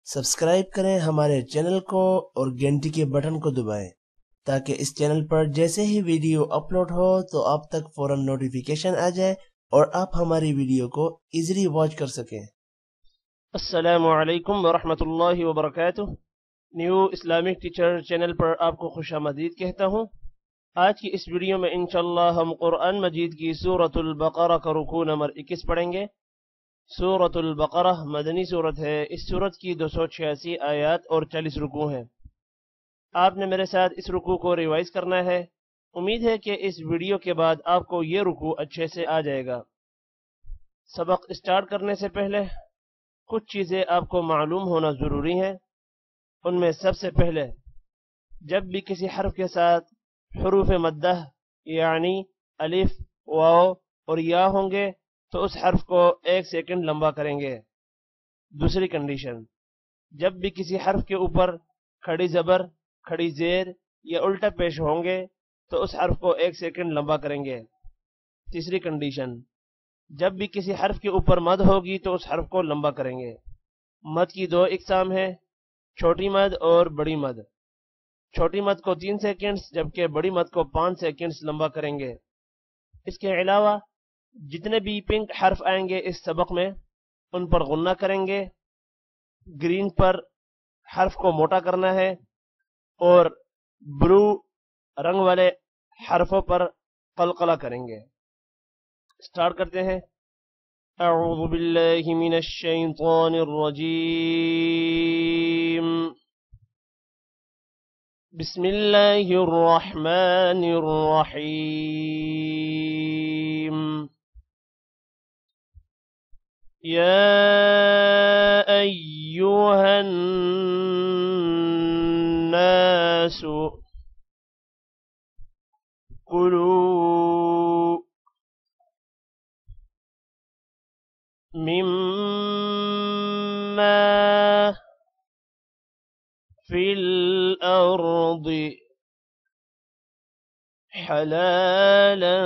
سبسکرائب کریں ہمارے چینل کو اور گھنٹی کے بٹن کو دبائیں تاکہ اس چینل پر جیسے ہی ویڈیو اپلوڈ ہو تو آپ تک فوراً نوٹیفیکیشن آ جائے اور آپ ہماری ویڈیو کو ایزیلی واچ کر سکیں۔ السلام علیکم ورحمۃ اللہ وبرکاتہ۔ نیو اسلامک ٹیچر چینل پر آپ کو خوش آمدید کہتا ہوں۔ آج کی اس ویڈیو میں انشاءاللہ ہم قرآن مجید کی سورۃ البقرہ کا رکوع نمبر 21 پڑھیں گے۔ سورۃ البقرہ مدنی سورت ہے۔ اس سورت کی 286 آیات اور 40 رکوع ہیں۔ آپ نے میرے ساتھ اس رکوع کو ریوائز کرنا ہے۔ امید ہے کہ اس ویڈیو کے بعد آپ کو یہ رکوع اچھے سے آ جائے گا۔ سبق اسٹارٹ کرنے سے پہلے کچھ چیزیں آپ کو معلوم ہونا ضروری ہیں۔ ان میں سب سے پہلے، جب بھی کسی حرف کے ساتھ حروف مدہ یعنی الف، واو اور یا ہوں گے تو اس حرف کو 1 سیکنڈ لمبا کریں گے۔ دوسری کنڈیشن، جب بھی کسی حرف کے اوپر کھڑی زبر، کھڑی زیر یا الٹا پیش ہوں گے تو اس حرف کو 1 سیکنڈ لمبا کریں گے۔ تیسری کنڈیشن، جب بھی کسی حرف کے اوپر مد ہوگی تو اس حرف کو لمبا کریں گے۔ مد کی 2 اقسام ہیں، چھوٹی مد اور بڑی مد۔ چھوٹی مد کو 3 سیکنڈز جبکہ بڑی مد کو 5 سیکنڈز لمبا کریں گے۔ اس کے علاوہ جتنے بھی پنک حرف آئیں گے اس سبق میں ان پر غنہ کریں گے، گرین پر حرف کو موٹا کرنا ہے اور بلو رنگ والے حرفوں پر قلقلہ کریں گے۔ سٹارٹ کرتے ہیں۔ اعوذ باللہ من الشیطان الرجیم، بسم اللہ الرحمن الرحیم۔ یا ایہا الناس کلوا مما فی الارض حلالا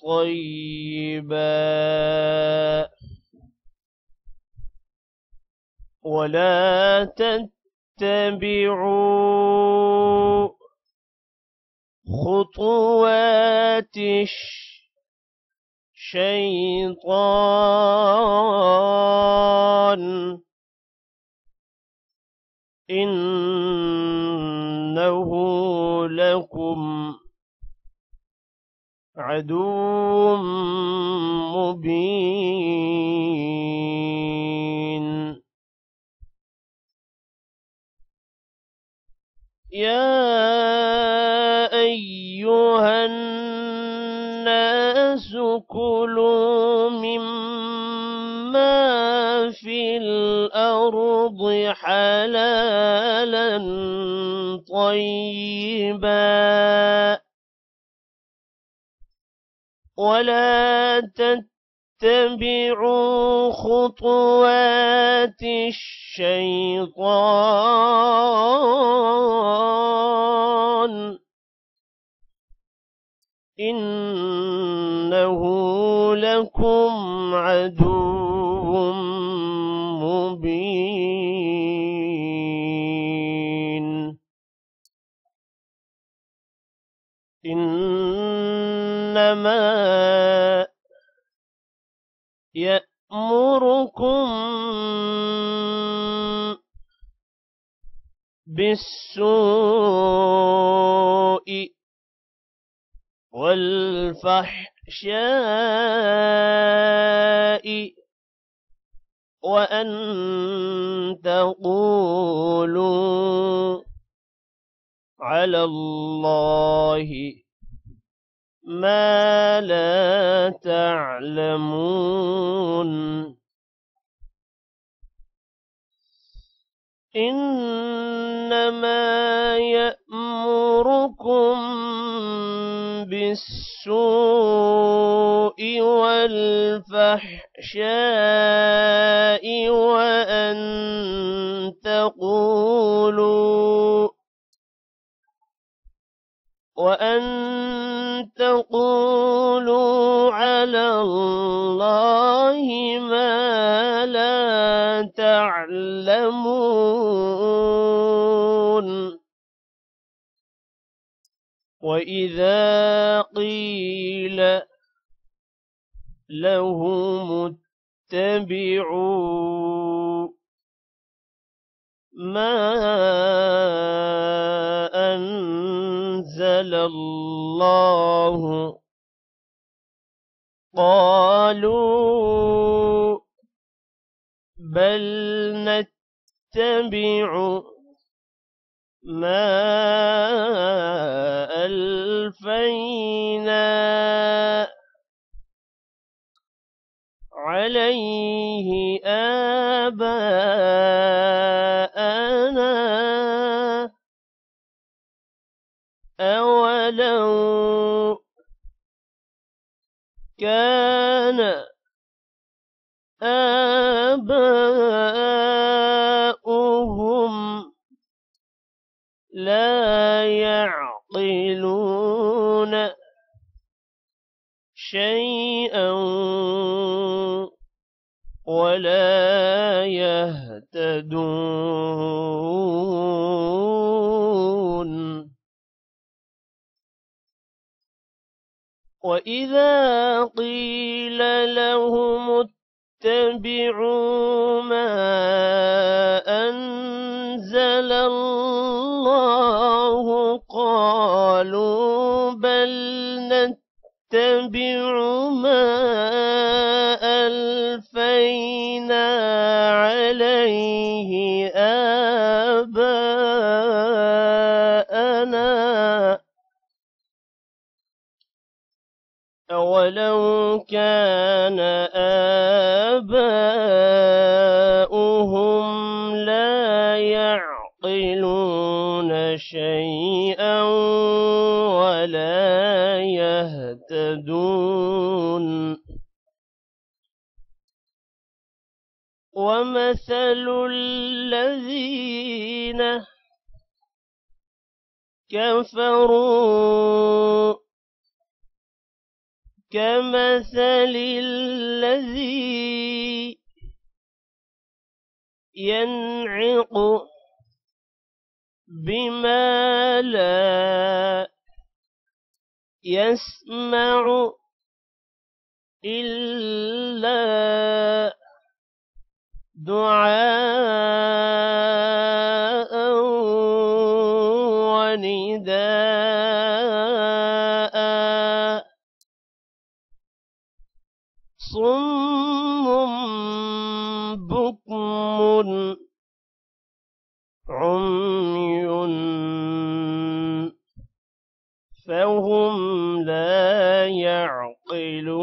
طیبا ولا تتبعوا خطوات الشیطان إنه لكم عدو مبين۔ يا أيها الناس كلوا مما في الأرض حلالا طيبا ولا تتبعوا خطوات الشيطان إنه لكم عدو مبين۔ إنما يأمركم بالسوء والفحشاء وأن تقولوا على الله ما لا تعلمون۔ إنما يأمركم بالسوء والفحشاء وأن تقولوا على الله ما لا تعلمون وإذا قيل لهم اتبعوا ما أنزل الله قالوا بل نتبع ما ألفينا عليه آباءنا أولو كان آباؤهم لا يعقلون شيئا ولا يهتدون وإذا قيل لهم اتبعوا ما أنزل الله قالوا بل نتبع ما ألفينا عليه آباءنا أولو كان آباؤهم لا يعقلون شيئا ولا يهتدون ومثل الذين كفروا كمثل الذي ينعق بما لا يسمع إلا دعاء ونداء صم بكم عمي فهم لا يعقلون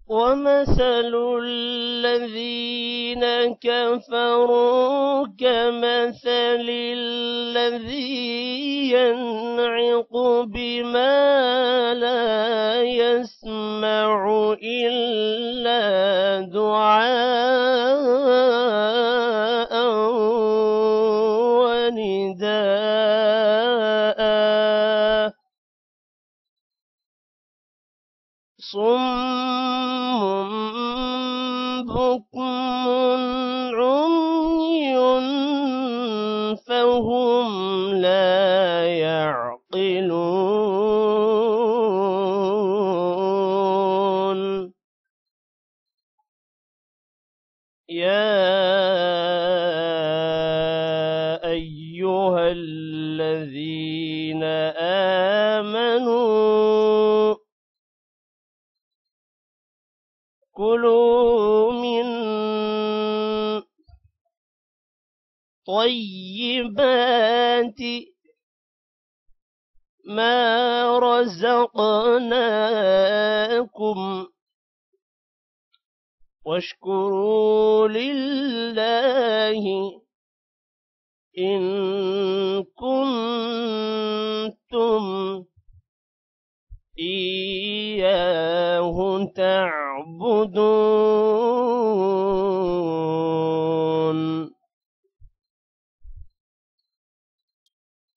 ومثل الذين كفروا كمثل الذي ينعق بما لا يسمع إلا دعاء ونداء صم بكم عمي فهم لا يعقلون يا أيها الذين آمنوا كلوا من طيبات ما رزقناكم واشكروا لله إن كنتم إياه تعبدون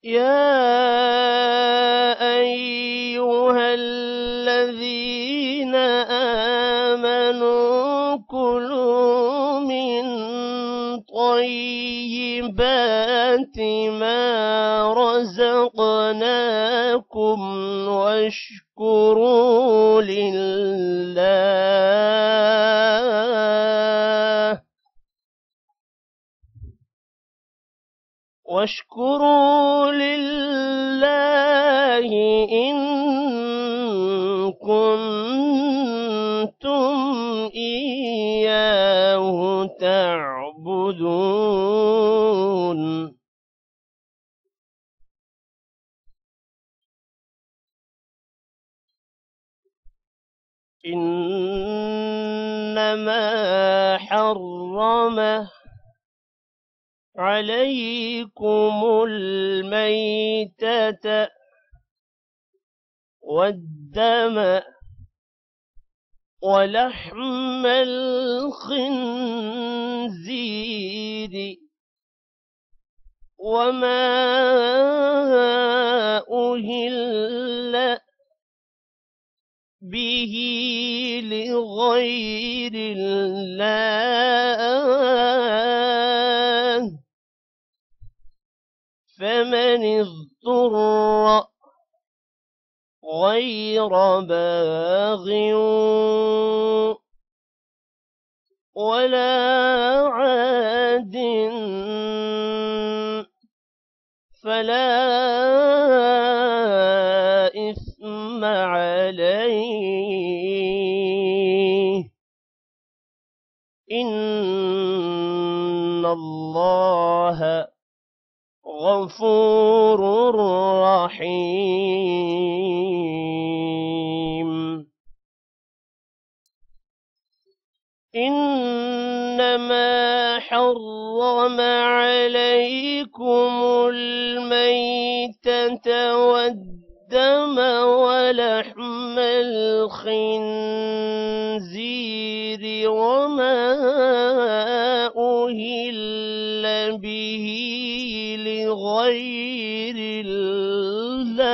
يا أيها الذين آمنوا كلوا من طيبات ما رزقناكم واشكروا لله إن كنتم إياه تعبدون. إنما حرم عليكم الميتة والدم ولحم الخنزير وما أهل به لغير الله فمن اضطر غير باغ ولا عاد فلا إثم عليه إن الله غفور رحيم. إنما حرم عليكم الميتة والدم ولحم الخنزير وما أهل به لغير الله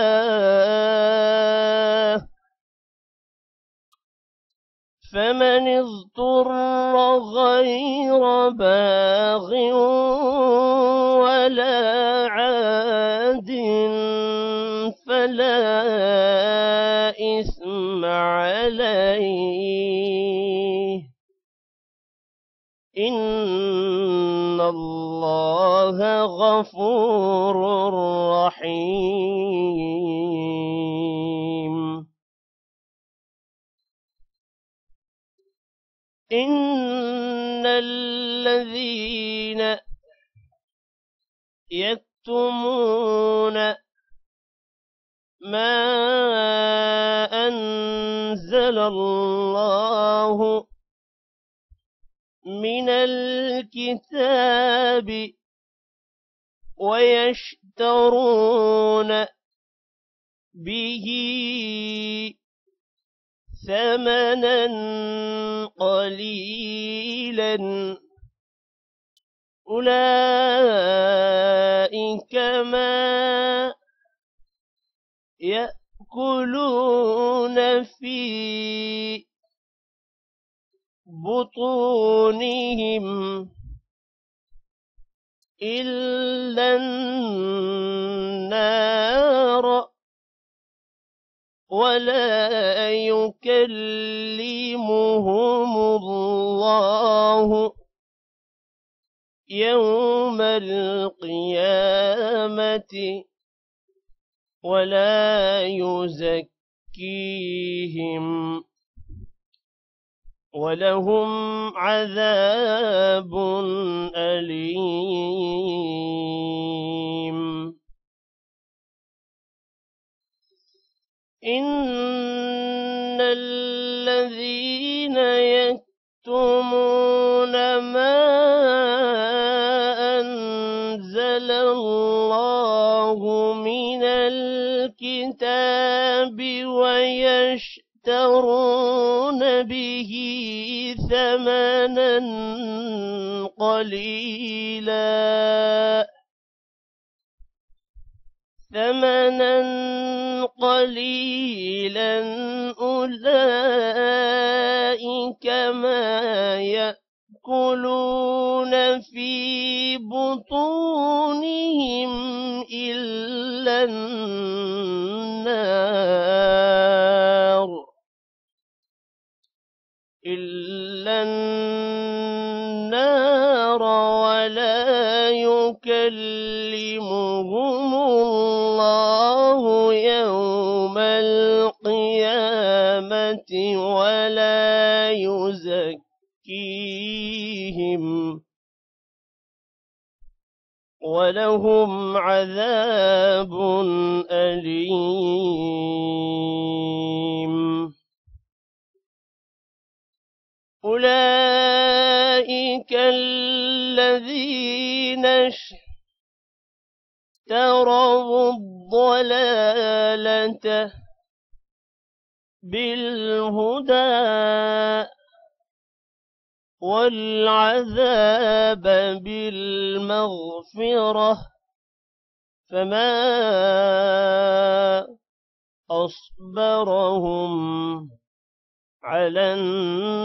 فمن اضطر غير باغ ولا عاد فلا إثم عليه إن الله غفور رحيم. إن الذين يكتمون ما أنزل الله من الكتاب ويشترون به ثمنا قليلا أولئك ما يأكلون في بطونهم إلا النار ولا يكلمهم الله يوم القيامة ولا يزكيهم ولهم عذاب أليم. إن الذين يكتمون ما أنزل الله من الكتاب ويشترون به ثمنا قليلا أولئك ما يأكلون في بطونهم إلا النار ولا يكلمهم الله يوم القيامة ولا يزكيهم ولهم عذاب أليم. أولئك الذين اشتروا الضلالة بالهدى والعذاب بالمغفرة فما أصبرهم على النار.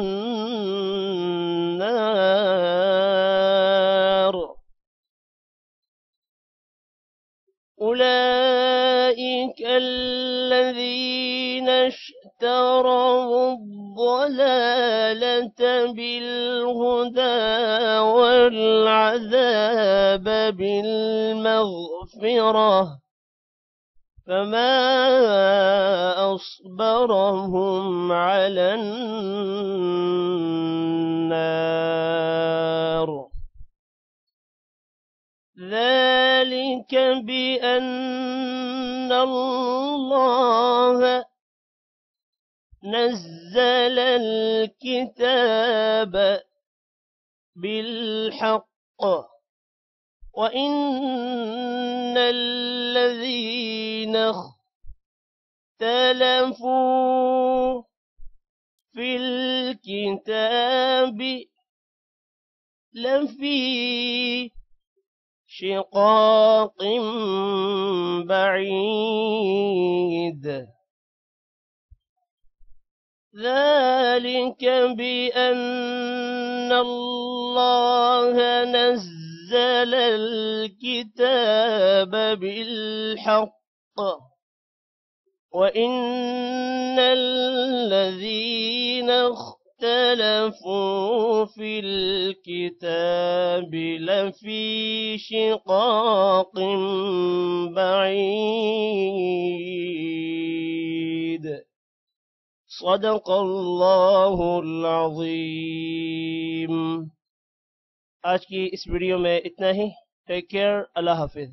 أولئك الذين اشتروا الضلالة بالهدى والعذاب بالمغفرة فما أصبرهم على النار. ذلك بأن الله نزل الكتاب بالحق وإن الذين اختلفوا في الكتاب لفي شقاق بعيد. ذلك بأن الله نزل الكتاب بالحق وإن الذين اختلفوا في الكتاب لفي شقاق بعيد. صدق الله العظीम। आज की इस वीडियो में इतना ही। टेक केयर, अल्लाह हाफिज।